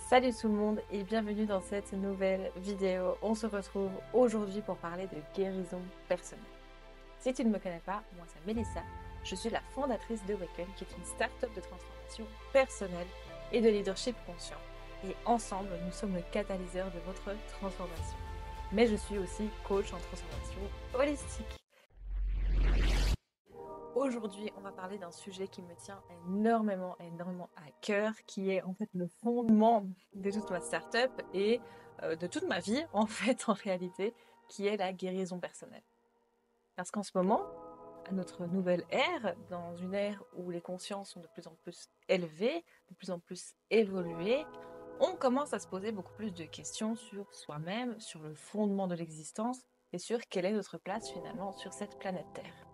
Salut tout le monde et bienvenue dans cette nouvelle vidéo. On se retrouve aujourd'hui pour parler de guérison personnelle. Si tu ne me connais pas, moi c'est Mélissa. Je suis la fondatrice de Waken, qui est une start-up de transformation personnelle et de leadership conscient. Et ensemble, nous sommes le catalyseur de votre transformation. Mais je suis aussi coach en transformation holistique. Aujourd'hui, on va parler d'un sujet qui me tient énormément à cœur, qui est en fait le fondement de toute ma startup et de toute ma vie, en fait, en réalité, qui est la guérison personnelle. Parce qu'en ce moment, à notre nouvelle ère, dans une ère où les consciences sont de plus en plus élevées, de plus en plus évoluées, on commence à se poser beaucoup plus de questions sur soi-même, sur le fondement de l'existence et sur quelle est notre place finalement sur cette planète Terre.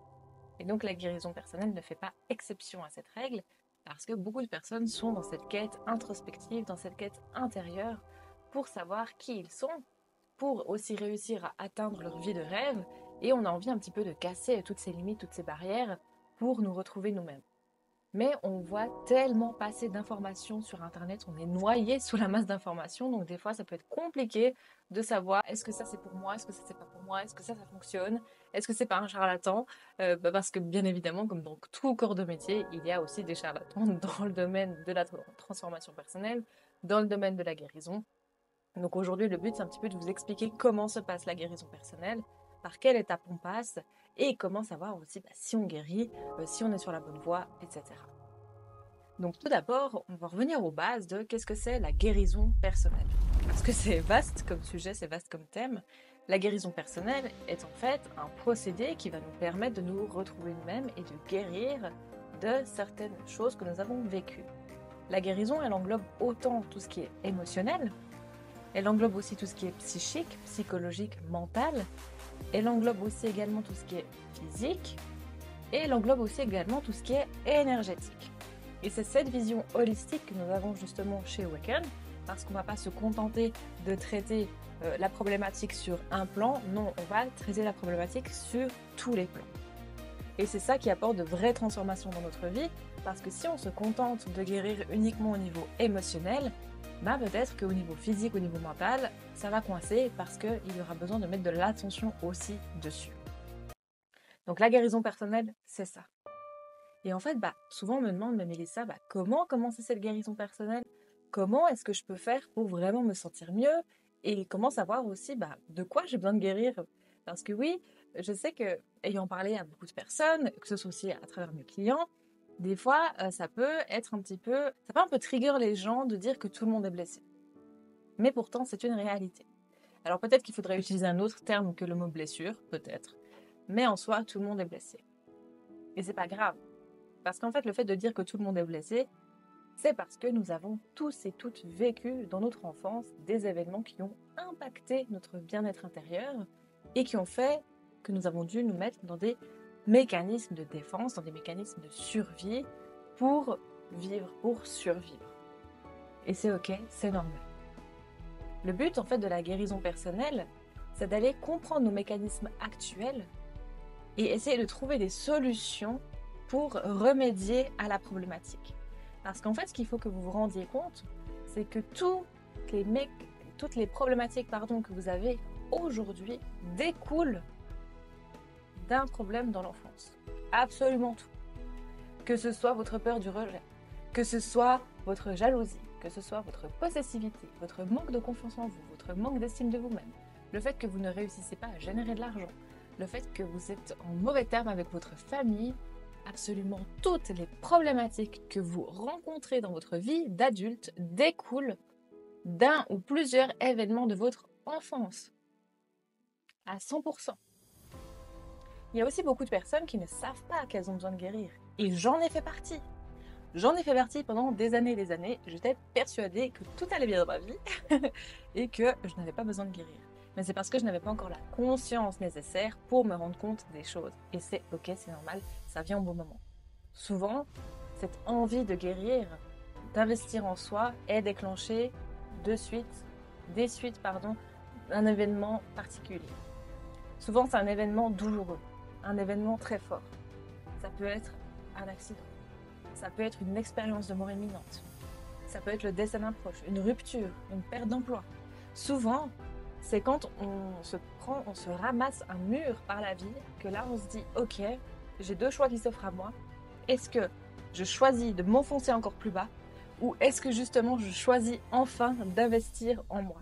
Et donc la guérison personnelle ne fait pas exception à cette règle, parce que beaucoup de personnes sont dans cette quête introspective, dans cette quête intérieure, pour savoir qui ils sont, pour aussi réussir à atteindre leur vie de rêve, et on a envie un petit peu de casser toutes ces limites, toutes ces barrières, pour nous retrouver nous-mêmes. Mais on voit tellement passer d'informations sur Internet, on est noyé sous la masse d'informations, donc des fois ça peut être compliqué de savoir est-ce que ça c'est pour moi, est-ce que ça c'est pas pour moi, est-ce que ça fonctionne, est-ce que c'est pas un charlatan. Parce que bien évidemment, comme dans tout corps de métier, il y a aussi des charlatans dans le domaine de la transformation personnelle, dans le domaine de la guérison. Donc aujourd'hui le but c'est un petit peu de vous expliquer comment se passe la guérison personnelle, par quelle étape on passe, et comment savoir aussi si on guérit, si on est sur la bonne voie, etc. Donc tout d'abord, on va revenir aux bases de qu'est-ce que c'est la guérison personnelle. Parce que c'est vaste comme sujet, c'est vaste comme thème. La guérison personnelle est en fait un procédé qui va nous permettre de nous retrouver nous-mêmes et de guérir de certaines choses que nous avons vécues. La guérison, elle englobe autant tout ce qui est émotionnel, elle englobe aussi tout ce qui est psychique, psychologique, mental, elle englobe aussi également tout ce qui est physique, et elle englobe aussi également tout ce qui est énergétique. Et c'est cette vision holistique que nous avons justement chez Waken, parce qu'on ne va pas se contenter de traiter la problématique sur un plan, non, on va traiter la problématique sur tous les plans. Et c'est ça qui apporte de vraies transformations dans notre vie, parce que si on se contente de guérir uniquement au niveau émotionnel, peut-être qu'au niveau physique, au niveau mental, ça va coincer parce qu'il y aura besoin de mettre de l'attention aussi dessus. Donc la guérison personnelle, c'est ça. Et en fait, souvent on me demande, mais Mélissa, comment commencer cette guérison personnelle? Comment est-ce que je peux faire pour vraiment me sentir mieux? Et comment savoir aussi de quoi j'ai besoin de guérir? Parce que oui, je sais que, ayant parlé à beaucoup de personnes, que ce soit aussi à travers mes clients, des fois, ça peut être ça peut un peu trigger les gens de dire que tout le monde est blessé. Mais pourtant, c'est une réalité. Alors peut-être qu'il faudrait utiliser un autre terme que le mot blessure, peut-être. Mais en soi, tout le monde est blessé. Et c'est pas grave. Parce qu'en fait, le fait de dire que tout le monde est blessé, c'est parce que nous avons tous et toutes vécu dans notre enfance des événements qui ont impacté notre bien-être intérieur et qui ont fait que nous avons dû nous mettre dans des mécanismes de défense, dans des mécanismes de survie pour vivre, pour survivre. Et c'est ok, c'est normal. Le but en fait de la guérison personnelle, c'est d'aller comprendre nos mécanismes actuels et essayer de trouver des solutions pour remédier à la problématique. Parce qu'en fait, ce qu'il faut que vous vous rendiez compte, c'est que toutes les problématiques que vous avez aujourd'hui découlent d'un problème dans l'enfance. Absolument tout. Que ce soit votre peur du rejet, que ce soit votre jalousie, que ce soit votre possessivité, votre manque de confiance en vous, votre manque d'estime de vous-même, le fait que vous ne réussissez pas à générer de l'argent, le fait que vous êtes en mauvais terme avec votre famille, absolument toutes les problématiques que vous rencontrez dans votre vie d'adulte découlent d'un ou plusieurs événements de votre enfance. À 100%. Il y a aussi beaucoup de personnes qui ne savent pas qu'elles ont besoin de guérir. Et j'en ai fait partie. J'en ai fait partie pendant des années et des années. J'étais persuadée que tout allait bien dans ma vie et que je n'avais pas besoin de guérir. Mais c'est parce que je n'avais pas encore la conscience nécessaire pour me rendre compte des choses. Et c'est ok, c'est normal, ça vient au bon moment. Souvent, cette envie de guérir, d'investir en soi est déclenchée des suites d'un événement particulier. Souvent, c'est un événement douloureux, un événement très fort. Ça peut être un accident, ça peut être une expérience de mort imminente, Ça peut être le décès d'un proche, une rupture, une perte d'emploi. Souvent, c'est quand on se ramasse un mur par la vie que là on se dit ok, j'ai deux choix qui s'offrent à moi. Est-ce que je choisis de m'enfoncer encore plus bas ou est-ce que justement je choisis enfin d'investir en moi?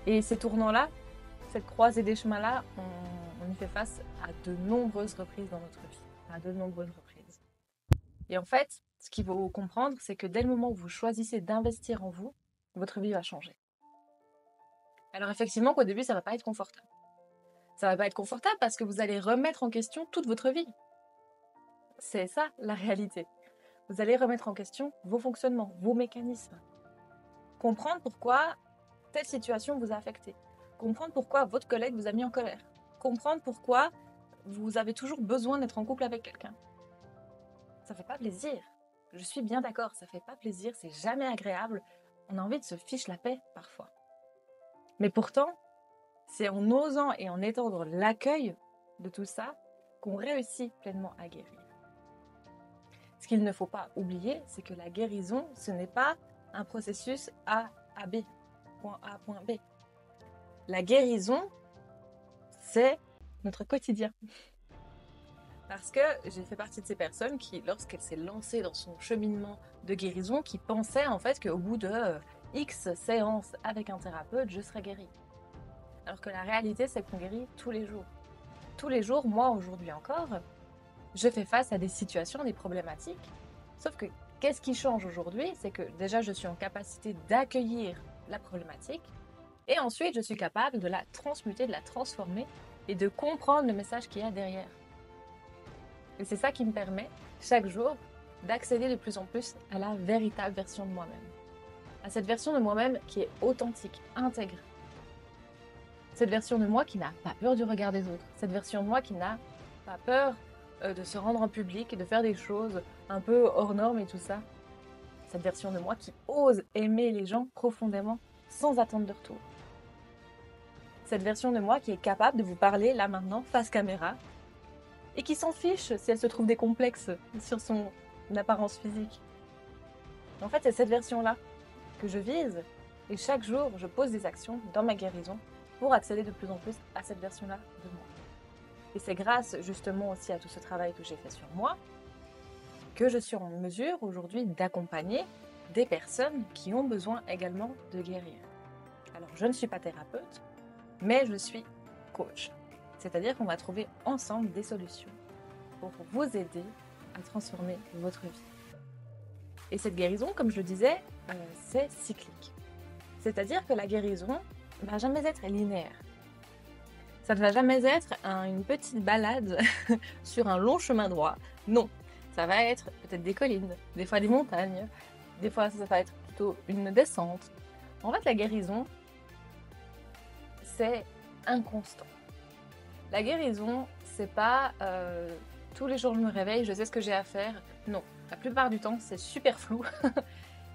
Et ces tournants-là, cette croisée des chemins-là, on y fait face à de nombreuses reprises dans notre vie, à de nombreuses reprises. Et en fait, ce qu'il faut comprendre, c'est que dès le moment où vous choisissez d'investir en vous, votre vie va changer. Alors effectivement qu'au début, ça va pas être confortable. Ça va pas être confortable parce que vous allez remettre en question toute votre vie. C'est ça la réalité. Vous allez remettre en question vos fonctionnements, vos mécanismes. Comprendre pourquoi telle situation vous a affecté. Comprendre pourquoi votre collègue vous a mis en colère. Comprendre pourquoi vous avez toujours besoin d'être en couple avec quelqu'un. Ça fait pas plaisir. Je suis bien d'accord, ça fait pas plaisir, c'est jamais agréable. On a envie de se fiche la paix parfois. Mais pourtant, c'est en osant et en étendant l'accueil de tout ça qu'on réussit pleinement à guérir. Ce qu'il ne faut pas oublier, c'est que la guérison, ce n'est pas un processus A à B, point A, point B. La guérison, c'est notre quotidien. Parce que j'ai fait partie de ces personnes qui, lorsqu'elle s'est lancée dans son cheminement de guérison, qui pensaient en fait qu'au bout de X séances avec un thérapeute, je serais guérie. Alors que la réalité, c'est qu'on guérit tous les jours. Tous les jours, moi aujourd'hui encore, je fais face à des situations, des problématiques. Sauf que qu'est-ce qui change aujourd'hui? C'est que déjà, je suis en capacité d'accueillir la problématique et ensuite, je suis capable de la transmuter, de la transformer et de comprendre le message qu'il y a derrière. Et c'est ça qui me permet, chaque jour, d'accéder de plus en plus à la véritable version de moi-même. À cette version de moi-même qui est authentique, intègre. Cette version de moi qui n'a pas peur du regard des autres. Cette version de moi qui n'a pas peur de se rendre en public, de faire des choses un peu hors normes et tout ça. Cette version de moi qui ose aimer les gens profondément sans attendre de retour. Cette version de moi qui est capable de vous parler là maintenant face caméra et qui s'en fiche si elle se trouve des complexes sur son apparence physique. En fait, c'est cette version-là que je vise et chaque jour, je pose des actions dans ma guérison pour accéder de plus en plus à cette version-là de moi. Et c'est grâce justement aussi à tout ce travail que j'ai fait sur moi que je suis en mesure aujourd'hui d'accompagner des personnes qui ont besoin également de guérir. Alors, je ne suis pas thérapeute, mais je suis coach. C'est-à-dire qu'on va trouver ensemble des solutions pour vous aider à transformer votre vie. Et cette guérison, comme je le disais, c'est cyclique. C'est-à-dire que la guérison ne va jamais être linéaire. Ça ne va jamais être une petite balade sur un long chemin droit. Non, ça va être peut-être des collines, des fois des montagnes, des fois ça va être plutôt une descente. En fait, la guérison, c'est inconstant. La guérison, c'est pas tous les jours je me réveille, je sais ce que j'ai à faire. Non, la plupart du temps, c'est super flou.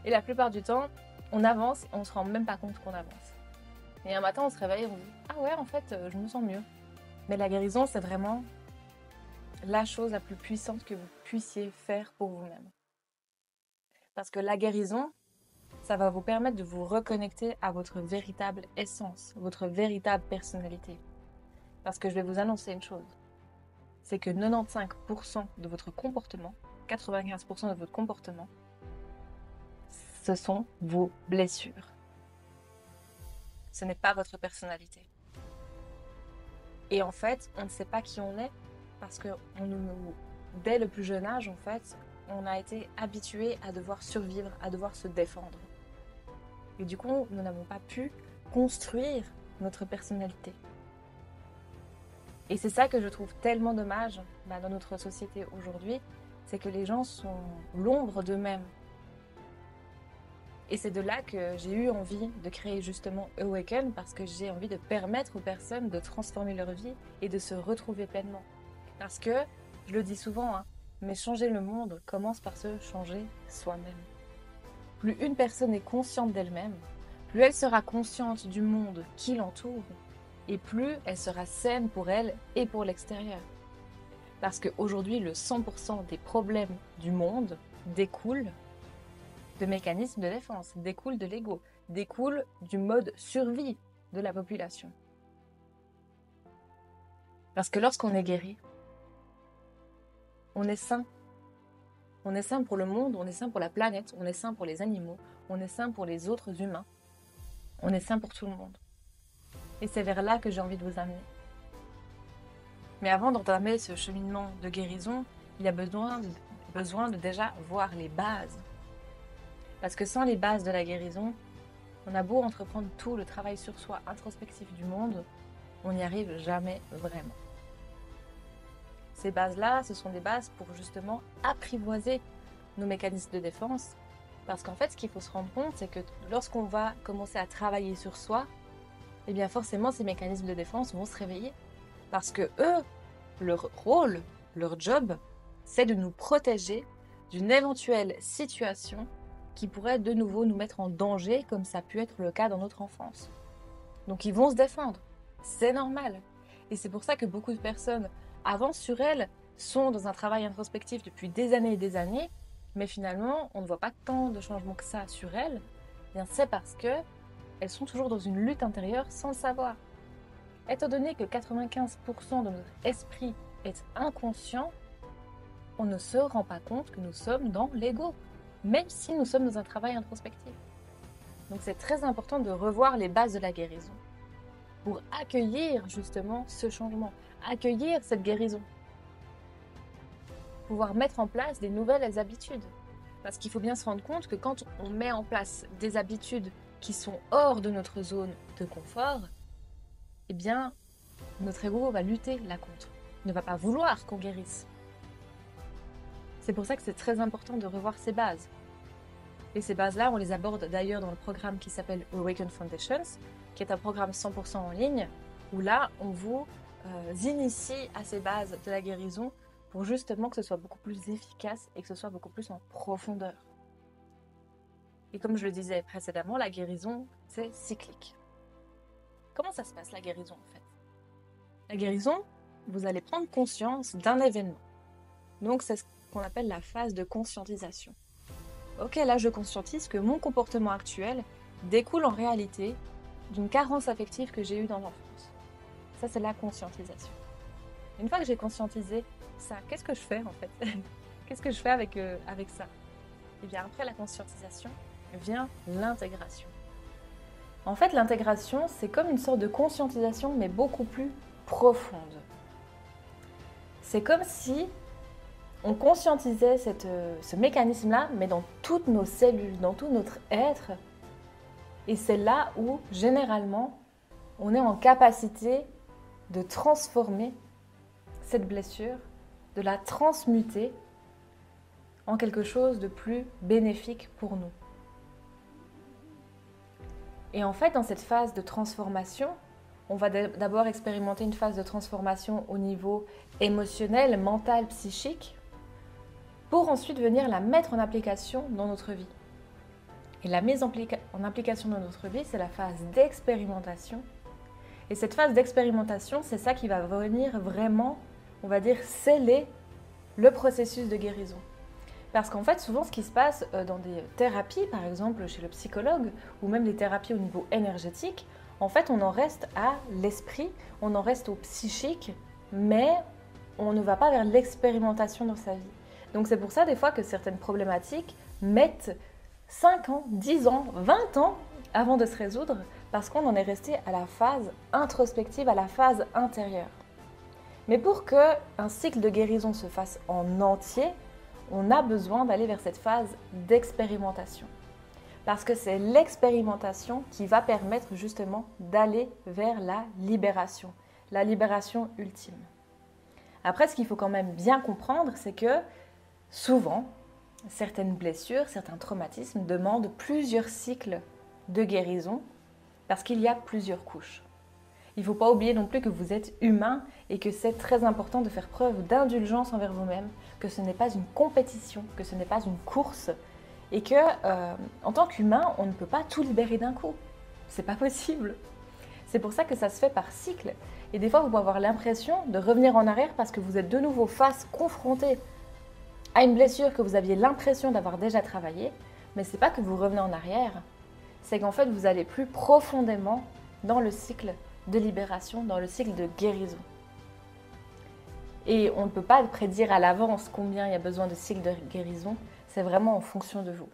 Et la plupart du temps, on avance et on se rend même pas compte qu'on avance. Et un matin, on se réveille et on dit « Ah ouais, en fait, je me sens mieux. » Mais la guérison, c'est vraiment la chose la plus puissante que vous puissiez faire pour vous-même. Parce que la guérison, ça va vous permettre de vous reconnecter à votre véritable essence, votre véritable personnalité. Parce que je vais vous annoncer une chose, c'est que 95% de votre comportement, 95% de votre comportement, ce sont vos blessures. Ce n'est pas votre personnalité. Et en fait, on ne sait pas qui on est parce que dès le plus jeune âge, en fait, on a été habitué à devoir survivre, à devoir se défendre. Et du coup, nous n'avons pas pu construire notre personnalité. Et c'est ça que je trouve tellement dommage dans notre société aujourd'hui, c'est que les gens sont l'ombre d'eux-mêmes. Et c'est de là que j'ai eu envie de créer justement Awaken parce que j'ai envie de permettre aux personnes de transformer leur vie et de se retrouver pleinement. Parce que, je le dis souvent, mais changer le monde commence par se changer soi-même. Plus une personne est consciente d'elle-même, plus elle sera consciente du monde qui l'entoure et plus elle sera saine pour elle et pour l'extérieur. Parce qu'aujourd'hui, le 100% des problèmes du monde découlent de mécanismes de défense, découle de l'ego, découle du mode survie de la population. Parce que lorsqu'on est guéri, on est sain. On est sain pour le monde, on est sain pour la planète, on est sain pour les animaux, on est sain pour les autres humains. On est sain pour tout le monde. Et c'est vers là que j'ai envie de vous amener. Mais avant d'entamer ce cheminement de guérison, il y a besoin de déjà voir les bases. Parce que sans les bases de la guérison, on a beau entreprendre tout le travail sur soi introspectif du monde, on n'y arrive jamais vraiment. Ces bases-là, ce sont des bases pour justement apprivoiser nos mécanismes de défense. Parce qu'en fait, ce qu'il faut se rendre compte, c'est que lorsqu'on va commencer à travailler sur soi, eh bien forcément, ces mécanismes de défense vont se réveiller. Parce que eux, leur rôle, leur job, c'est de nous protéger d'une éventuelle situation qui pourrait de nouveau nous mettre en danger, comme ça a pu être le cas dans notre enfance. Donc ils vont se défendre, c'est normal. Et c'est pour ça que beaucoup de personnes avancent sur elles, sont dans un travail introspectif depuis des années et des années, mais finalement, on ne voit pas tant de changements que ça sur elles. Bien, c'est parce que elles sont toujours dans une lutte intérieure sans le savoir. Étant donné que 95% de notre esprit est inconscient, on ne se rend pas compte que nous sommes dans l'ego, même si nous sommes dans un travail introspectif. Donc c'est très important de revoir les bases de la guérison pour accueillir justement ce changement, accueillir cette guérison. Pouvoir mettre en place des nouvelles habitudes. Parce qu'il faut bien se rendre compte que quand on met en place des habitudes qui sont hors de notre zone de confort, eh bien, notre ego va lutter là contre. Il ne va pas vouloir qu'on guérisse. C'est pour ça que c'est très important de revoir ces bases. Et ces bases-là, on les aborde d'ailleurs dans le programme qui s'appelle Awaken Foundations, qui est un programme 100% en ligne, où là, on vous initie à ces bases de la guérison pour justement que ce soit beaucoup plus efficace et que ce soit beaucoup plus en profondeur. Et comme je le disais précédemment, la guérison, c'est cyclique. Comment ça se passe, la guérison, en fait? La guérison, vous allez prendre conscience d'un événement. Donc, c'est ce qu'on appelle la phase de conscientisation. Ok, là, je conscientise que mon comportement actuel découle en réalité d'une carence affective que j'ai eue dans l'enfance. Ça, c'est la conscientisation. Une fois que j'ai conscientisé ça, qu'est-ce que je fais, en fait? Qu'est-ce que je fais avec ça? Et bien, après la conscientisation, vient l'intégration. En fait, l'intégration, c'est comme une sorte de conscientisation, mais beaucoup plus profonde. C'est comme si on conscientisait ce mécanisme-là, mais dans toutes nos cellules, dans tout notre être. Et c'est là où, généralement, on est en capacité de transformer cette blessure, de la transmuter en quelque chose de plus bénéfique pour nous. Et en fait, dans cette phase de transformation, on va d'abord expérimenter une phase de transformation au niveau émotionnel, mental, psychique, pour ensuite venir la mettre en application dans notre vie. Et la mise en application dans notre vie, c'est la phase d'expérimentation. Et cette phase d'expérimentation, c'est ça qui va venir vraiment, on va dire, sceller le processus de guérison. Parce qu'en fait, souvent, ce qui se passe dans des thérapies, par exemple chez le psychologue, ou même des thérapies au niveau énergétique, en fait, on en reste à l'esprit, on en reste au psychique, mais on ne va pas vers l'expérimentation dans sa vie. Donc c'est pour ça, des fois, que certaines problématiques mettent 5 ans, 10 ans, 20 ans avant de se résoudre, parce qu'on en est resté à la phase introspective, à la phase intérieure. Mais pour qu'un cycle de guérison se fasse en entier, on a besoin d'aller vers cette phase d'expérimentation. Parce que c'est l'expérimentation qui va permettre justement d'aller vers la libération ultime. Après, ce qu'il faut quand même bien comprendre, c'est que souvent, certaines blessures, certains traumatismes demandent plusieurs cycles de guérison parce qu'il y a plusieurs couches. Il ne faut pas oublier non plus que vous êtes humain et que c'est très important de faire preuve d'indulgence envers vous-même, que ce n'est pas une compétition, que ce n'est pas une course et que, en tant qu'humain, on ne peut pas tout libérer d'un coup. C'est pas possible. C'est pour ça que ça se fait par cycle. Et des fois, vous pouvez avoir l'impression de revenir en arrière parce que vous êtes de nouveau confronté à une blessure que vous aviez l'impression d'avoir déjà travaillée, Mais c'est pas que vous revenez en arrière, c'est qu'en fait vous allez plus profondément dans le cycle de libération, dans le cycle de guérison. Et on ne peut pas prédire à l'avance combien il y a besoin de cycle de guérison, c'est vraiment en fonction de vous.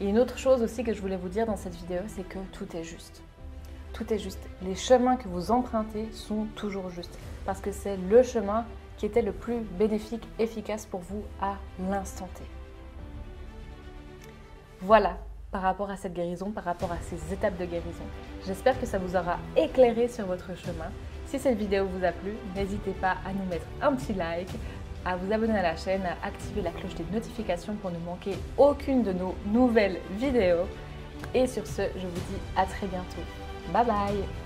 Et une autre chose aussi que je voulais vous dire dans cette vidéo, c'est que tout est juste. Tout est juste. Les chemins que vous empruntez sont toujours justes, parce que c'est le chemin qui était le plus bénéfique, efficace pour vous à l'instant T. Voilà, par rapport à cette guérison, par rapport à ces étapes de guérison. J'espère que ça vous aura éclairé sur votre chemin. Si cette vidéo vous a plu, n'hésitez pas à nous mettre un petit like, à vous abonner à la chaîne, à activer la cloche des notifications pour ne manquer aucune de nos nouvelles vidéos. Et sur ce, je vous dis à très bientôt. Bye bye!